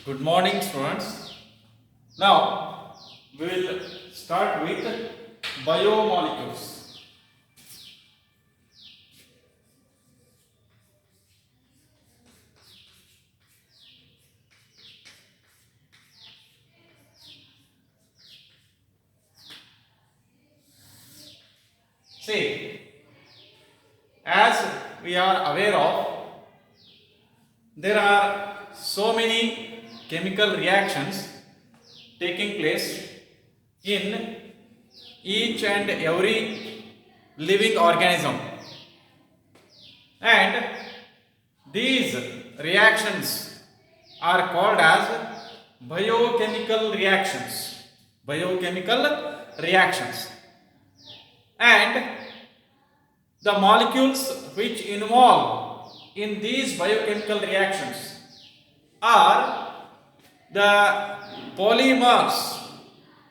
Good morning, students. Now we will start with biomolecules. See, as we are aware of, there are so many chemical reactions taking place in each and every living organism, and these reactions are called as biochemical reactions. Biochemical reactions. And the molecules which involve in these biochemical reactions are the polymers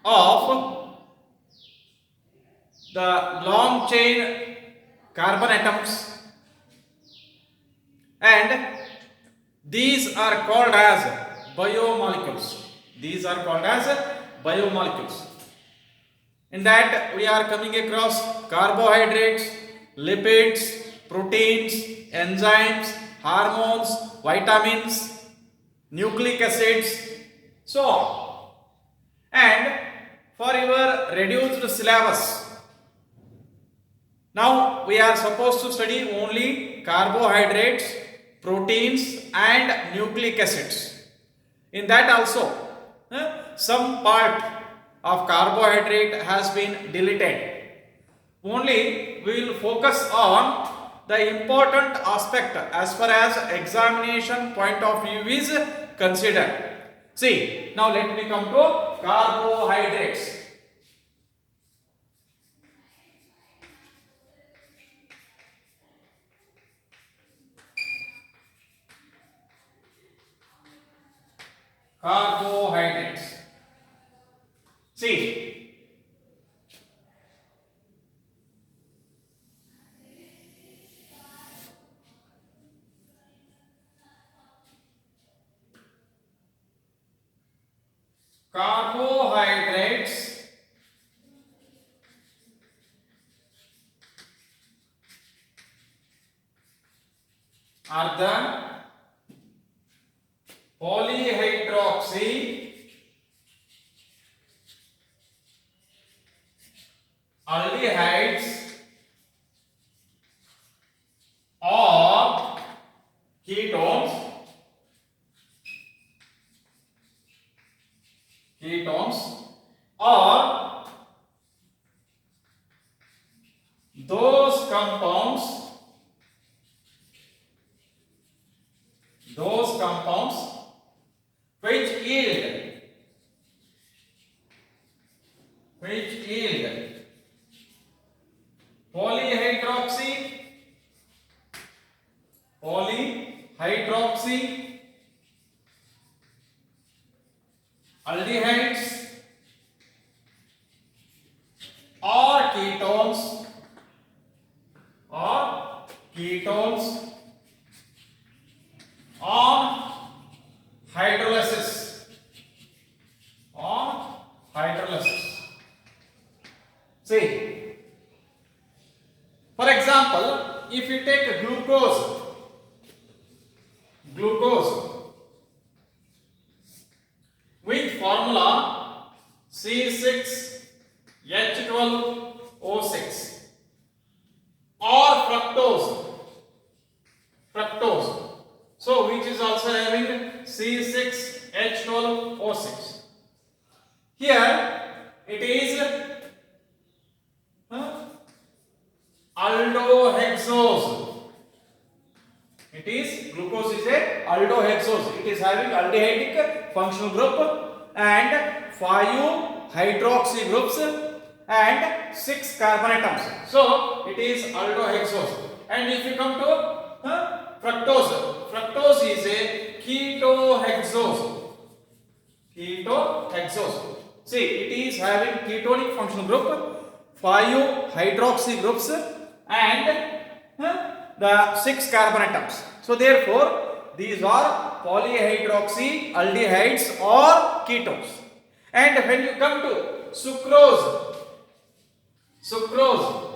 of the long chain carbon atoms, and these are called as biomolecules. These are called as biomolecules. In that we are coming across carbohydrates, lipids, proteins, enzymes, hormones, vitamins, nucleic acids, so on. And for your reduced syllabus, now we are supposed to study only carbohydrates, proteins and nucleic acids. In that also, some part of carbohydrate has been deleted. Only we will focus on the important aspect as far as examination point of view is considered. See, now let me come to carbohydrates. Carbohydrates. See, carbohydrates are the polyhydroxy aldehydes or ketones or those compounds which yield polyhydroxy aldehydes or ketones on hydrolysis. See, for example, if you take glucose with formula C6H12O6 or fructose, so which is also having C6H12O6. Here it is aldohexose. It is glucose is a aldohexose. It is having aldehydic functional group and 5 hydroxy groups and 6 carbon atoms. So it is aldohexose. And if you come to fructose is a ketohexose. See, it is having ketonic functional group, 5 hydroxy groups and the 6 carbon atoms. So therefore these are polyhydroxyaldehydes or ketones. And when you come to sucrose, sucrose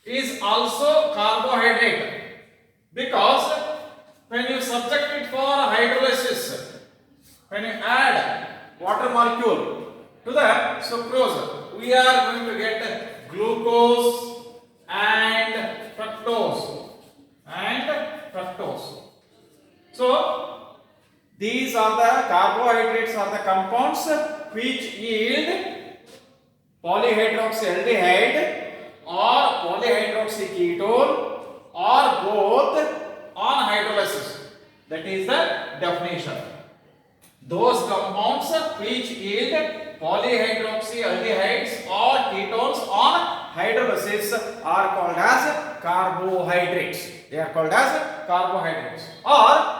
is also carbohydrate, because when you subject it for hydrolysis, when you add water molecule to the sucrose, we are going to get glucose and fructose So these are the carbohydrates, are the compounds which yield polyhydroxyaldehyde or polyhydroxyketone or both on hydrolysis. That is the definition. Those compounds which yield polyhydroxyaldehydes or ketones on hydrolysis are called as carbohydrates. They are called as carbohydrates. Or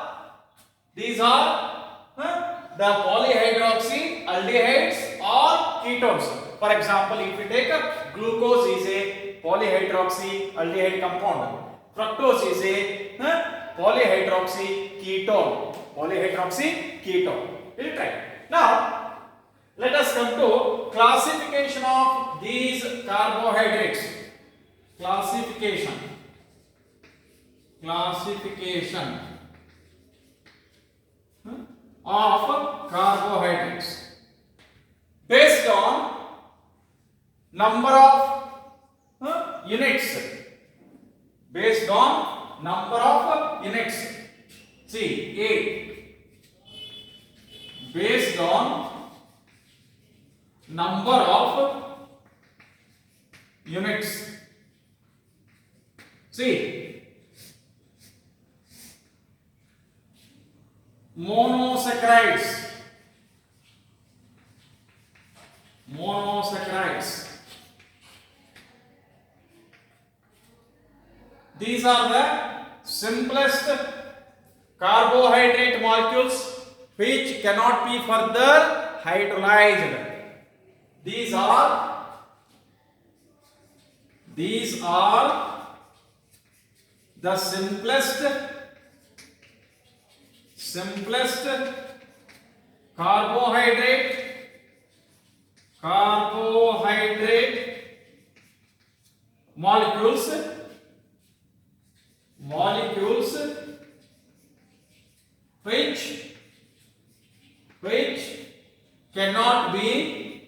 these are the polyhydroxyaldehydes or ketones. For example, if you take up glucose is a polyhydroxyaldehyde compound. Fructose is a polyhydroxyketone. Polyhydroxyketone. We'll try. Now, let us come to classification of these carbohydrates. Classification of carbohydrates based on number of units. Based on number of units. See, A. Based on number of units. See, monosaccharides. These are the simplest carbohydrate molecules which cannot be further hydrolyzed. These are the simplest carbohydrate molecules which cannot be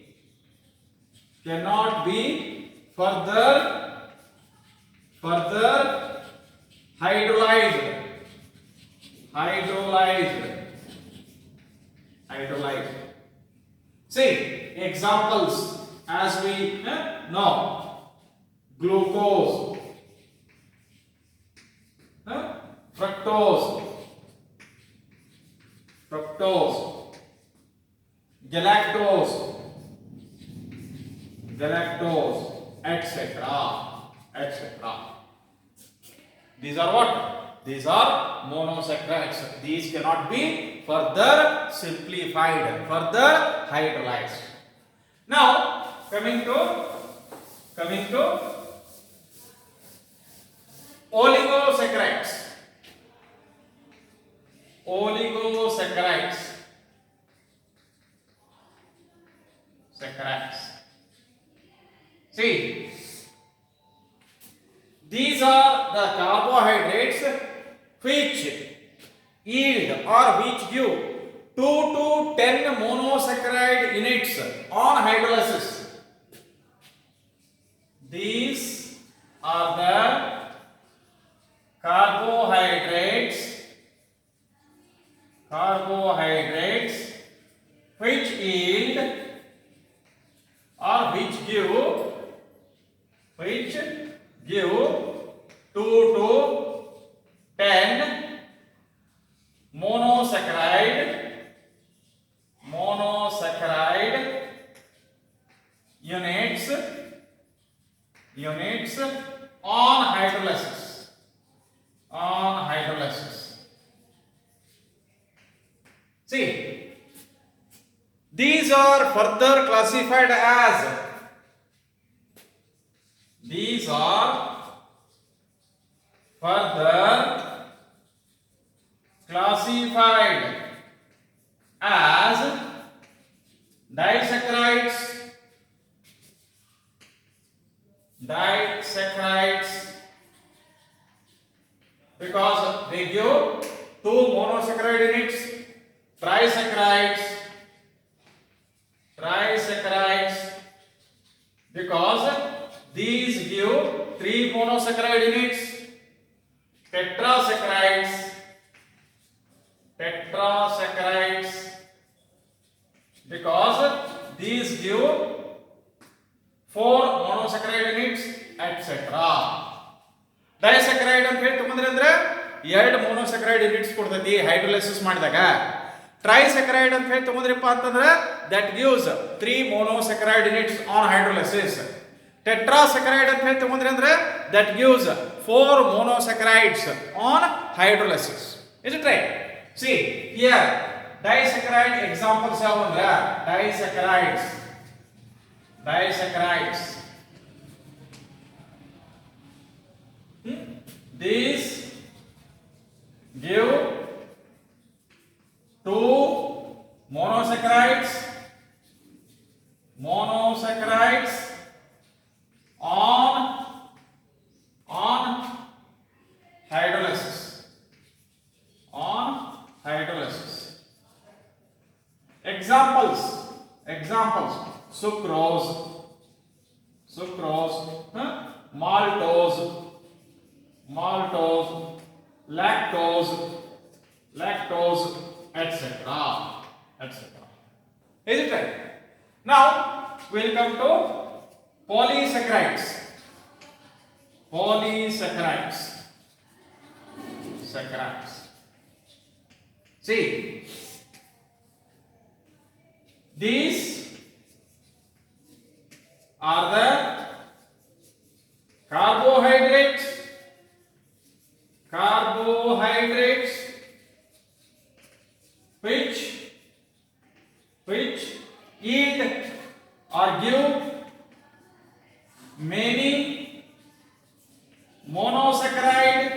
further hydrolyzed. See, examples as we know: glucose, fructose, galactose, etc. These are what? These are monosaccharides. These cannot be further simplified, further hydrolyzed. Now, coming to oligosaccharides. See, these are the carbohydrates which yield or which give 2 to 10 monosaccharide units on hydrolysis. These are the carbohydrates which yield or which give 2 to 10 monosaccharide units on hydrolysis. See, these are further classified as classified as disaccharides, because they give two monosaccharide units, trisaccharides, because these give three monosaccharide units, tetrasaccharides, because these give four monosaccharide units, etc. ಡೈಸ್ಯಾಕರೈಡ್ ಅಂತ ಹೇಳಿ ತಗೊಂಡ್ರೆ ಅಂದ್ರೆ ಎರಡು ಮೋನೋಸ್ಯಾಕರೈಡ್ units ಕೊಡ್ತೈತಿ hydrolysis ಮಾಡಿದಾಗ. ಟ್ರೈಸ್ಯಾಕರೈಡ್ ಅಂತ ಹೇಳಿ ತಗೊಂಡ್ರಪ್ಪ ಅಂತಂದ್ರೆ that gives 3 monosacharide units on hydrolysis. ಟೆಟ್ರಾಸ್ಯಾಕರೈಡ್ ಅಂತ ಹೇಳಿ ತಗೊಂಡ್ರೆ ಅಂದ್ರೆ that gives 4 monosaccharides on hydrolysis. Is it right? See here disaccharide examples ಯಾವ ಅಂದ್ರೆ disaccharides. These give two monosaccharides on hydrolysis. Examples sucrose, maltose, lactose, etc. Is it right? Now we'll come to polysaccharides. See, these are the carbohydrates which yield or give many monosaccharide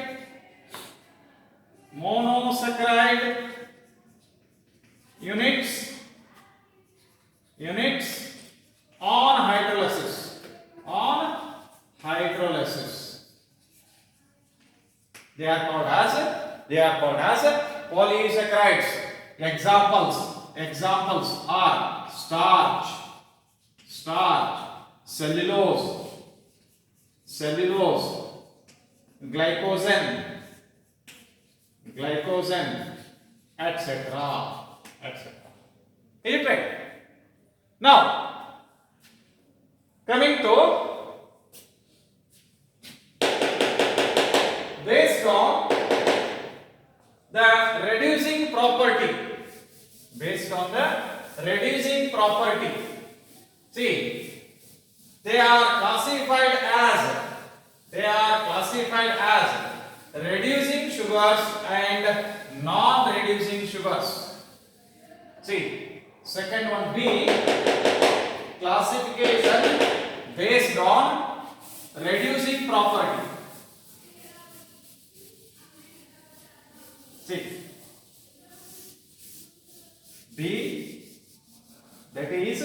units on hydrolysis. They are called as polysaccharides. Examples are starch, cellulose, glycogen, etc. Is it right? Now coming to based on the reducing property, see, they are classified as reducing sugars and non-reducing sugars. See, second one B, classification based on reducing property. See, B, that is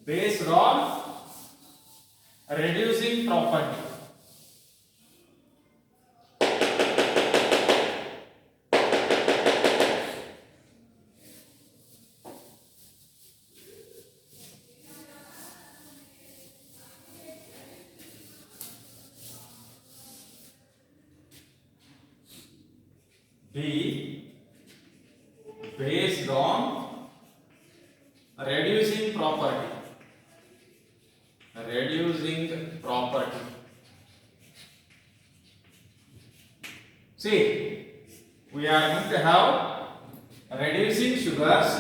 based on reducing property. B, based on reducing property. See, we are going to have reducing sugars.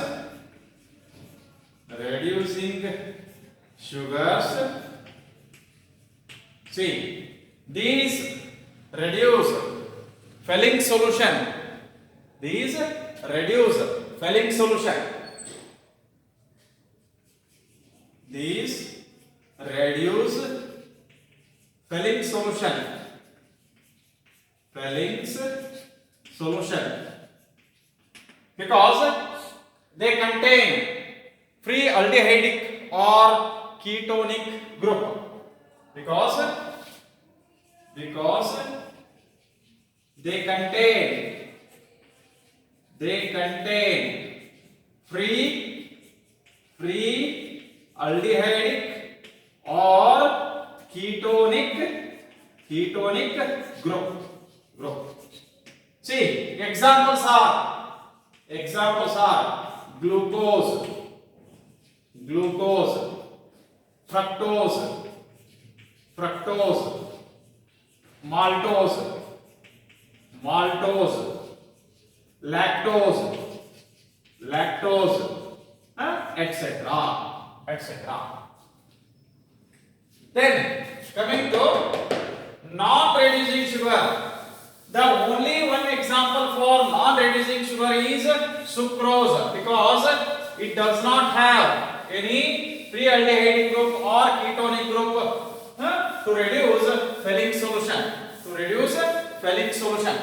See, these reduce Fehling solution. These reduce Fehling solution. These reduce Fehling solution. Fehling solution. because they contain free aldehydic or ketonic group. Because they contain free aldehydic or ketonic group. See, examples are glucose, fructose, maltose, lactose, etc. Then coming to non-reducing sugar, the only one example for non-reducing sugar is sucrose, because it does not have any free aldehydic group or ketonic group to reduce Fehling solution.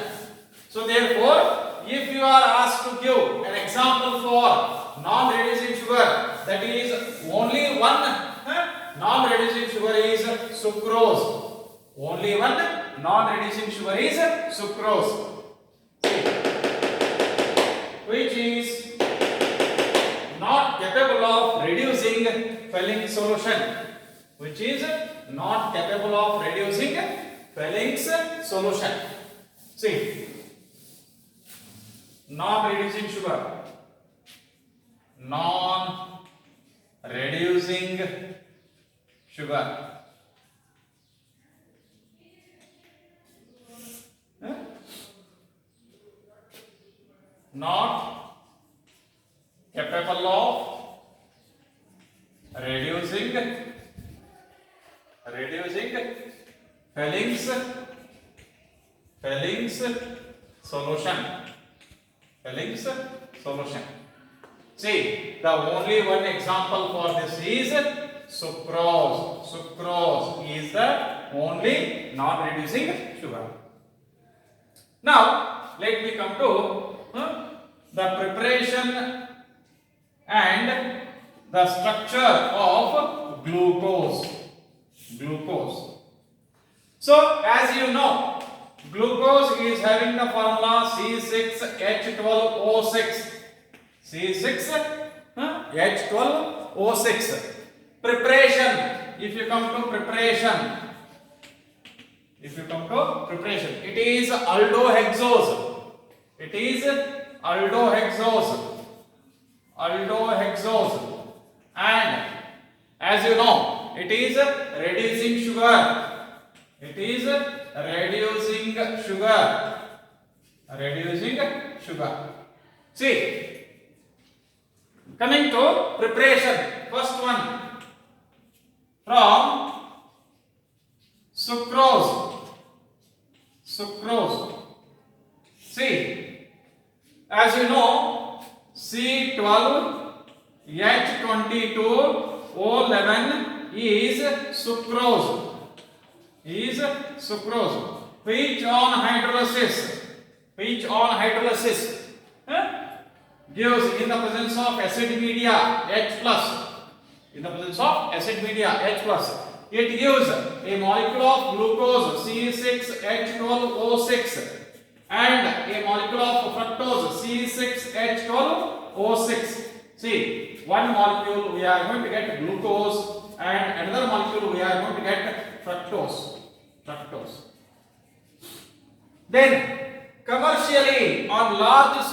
So therefore, if you are asked to give an example for non-reducing sugar, that is only one non-reducing sugar is sucrose. Only one non-reducing sugar is sucrose, which is not capable of reducing Fehling solution. See, non-reducing sugar, not capable of reducing Fehling's solution. See, the only one example for this is sucrose. Sucrose is the only non-reducing sugar. Now, let me come to the preparation and the structure of glucose. So, as you know, glucose is having the formula C6H12O6. C6H12O6. Preparation. If you come to preparation, it is aldohexose. And as you know, it is reducing sugar. See, coming to preparation, first one from sucrose. See, as you know, C12H22O11 is sucrose. Which on hydrolysis gives, in the presence of acid media H+, it gives a molecule of glucose C6H12O6 and a molecule of fructose C6H12O6. See, one molecule we are going to get glucose and another molecule we are going to get fructose. Then commercially on large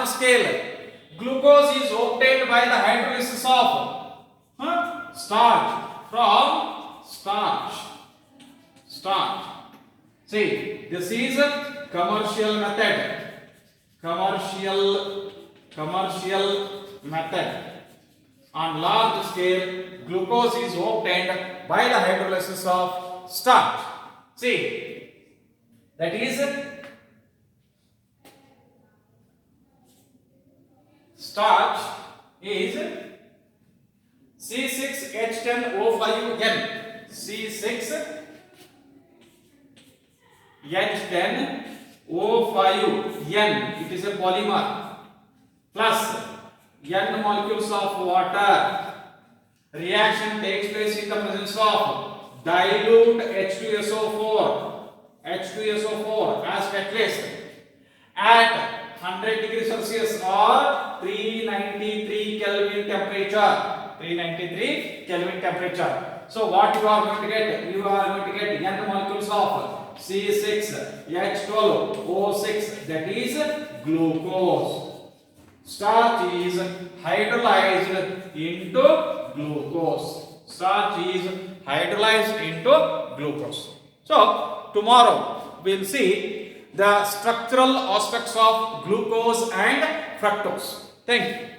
scale, glucose is obtained by the hydrolysis of starch from starch. See, this is a commercial method. On large scale, glucose is obtained by the hydrolysis of starch. See, that is starch is C6H10O5N. C6H10 O5N, it is a polymer, plus N molecules of water. Reaction takes place in the presence of dilute H2SO4 as catalyst at 100 degrees Celsius or 393 Kelvin temperature. So what you are going to get? You are going to get N molecules of C6H12O6, that is glucose. Starch is hydrolyzed into glucose. So tomorrow we'll see the structural aspects of glucose and fructose. Thank you.